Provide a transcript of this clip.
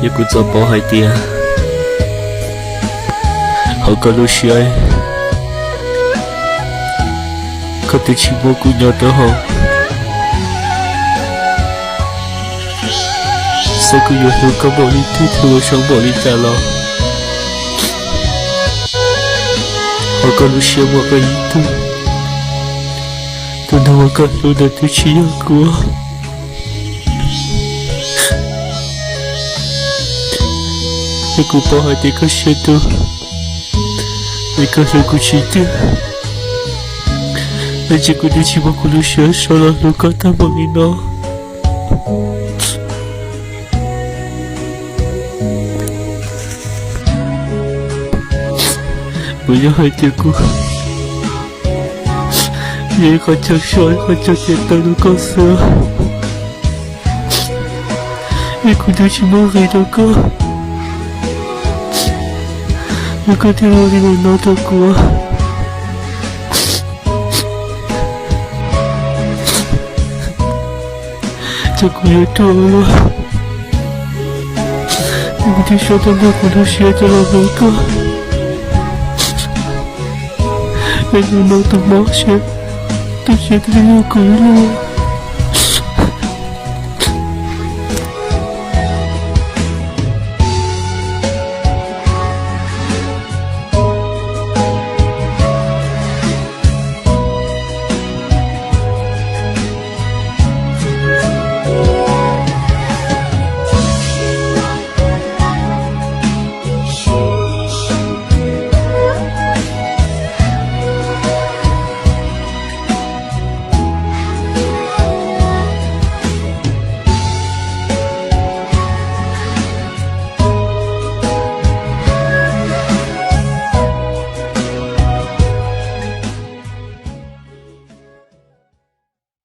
也顾做保海爹，好个路西爱，可对起蘑菇鸟的好，三个月后刚把你推推我上把你带了，好个路西我个一度，等到我感动的对起阳光。也顾保海爹个写的，那个是顾起的，那结果对起蘑菇路西爱说了路个他帮你呢。不要害这个，也好像说好像见到了告诉我，也可能是莫黑的个，也可能我的脑袋过，这个也多了，我的说的那个都写着了那个。人家脑洞冒险，都觉得有鬼了。